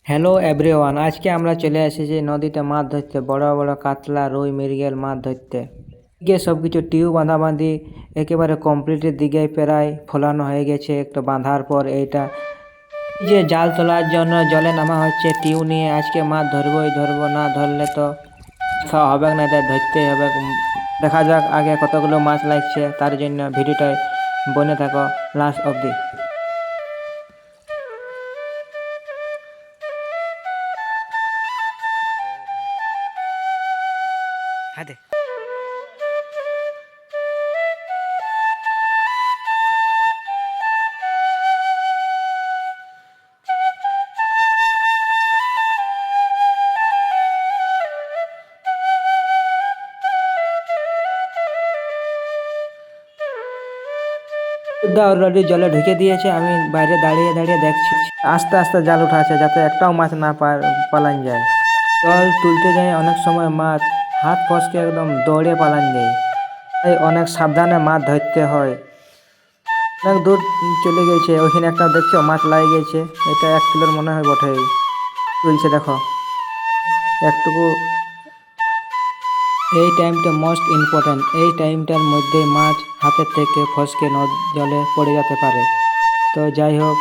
Hello everyone, আজকে আমরা চলে এসেছি নদীতে মাছ ধরতে, বড় বড় কাতলা, রুই, মৃগেল মাছ ধরতে। এদিকে সব কিছু টিউব বাঁধাবাঁধি একেবারে কমপ্লিটের দিকে প্রায় ফোলানো হয়ে গেছে। একটা বাঁধার পর এইটা যে জাল তোলার জন্য জলে নামা হচ্ছে টিউ নিয়ে। আজকে মাছ ধরবই ধরবো, না ধরলে তো খাওয়া হবে না, তাই ধরতেই হবে। দেখা যাক আগে কতগুলো মাছ লাগছে, তার জন্য ভিডিওটায় বনে থাকো লাস্ট অবধি। হাতে অলরেডি জলে ঢুকে দিয়েছে। আমি বাইরে দাঁড়িয়ে দাঁড়িয়ে দেখছি, আস্তে আস্তে জাল উঠাচ্ছে যাতে একটাও মাছ না পালান যায়। জল তুলতে যাই অনেক সময় মাছ হাত ফসকে একদম দৌড়ে পালান যায়, তাই অনেক সাবধানে মাছ ধরতে হয়। অনেক দূর চলে গেছে, ওইখানে একটা দেখছো মাছ লাগে গেছে, এটা 1 কিলোর মনে হয় বটে। তুলছে দেখো একটুকু। এই টাইমটা মোস্ট ইম্পর্ট্যান্ট, এই টাইমটার মধ্যে মাছ হাতের থেকে ফসকে জলে পড়ে যেতে পারে। তো যাই হোক,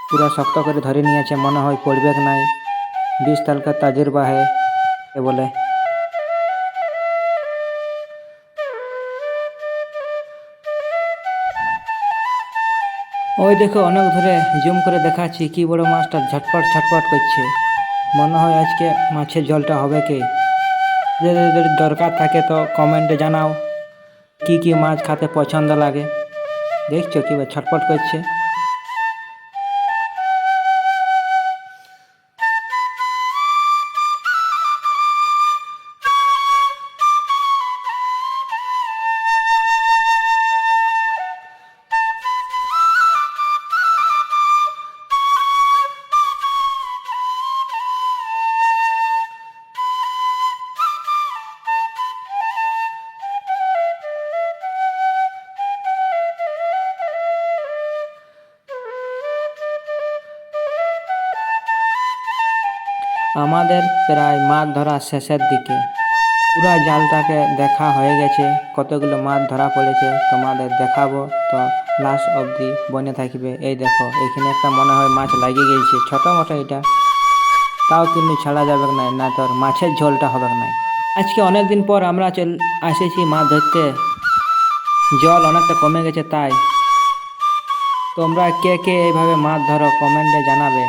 পুরো শক্ত করে ধরে নিয়েছে, মনে হয় পড়বে নাই। 20 সালকা তাজুর্বা হে বলে। ওই দেখো অনেক ধরে জুম করে দেখাচ্ছি, কি বড় মাছটা ঝটপট ছটপট করছে। মনে হয় আজকে মাছের জলটা হবে কি। যদি দরকার থাকে তো কমেন্টে জানাও কি কি মাছ খেতে পছন্দ লাগে। দেখছো কিভাবে ছটপট করছে। আমাদের প্রায় মাছ ধরা শেষের দিকে, পুরা জালটাকে দেখা হয়ে গেছে, কতগুলো মাছ ধরা পড়েছে তোমাদের দেখাবো। তো লাস্ট অবধি বনে থাকবে। এই দেখো এখানে একটা মনে হয় মাছ লাগিয়ে গেছে, ছোট মোটো এটা, তাও কিন্তু ছাড়া যাবে না, না তোর মাছের ঝোলটা হবে না। আজকে অনেক দিন পর আমরা এসেছি মাছ ধরতে, জল অনেকটা কমে গেছে। তাই তোমরা কে কে এইভাবে মাছ ধরো কমেন্টে জানাবে।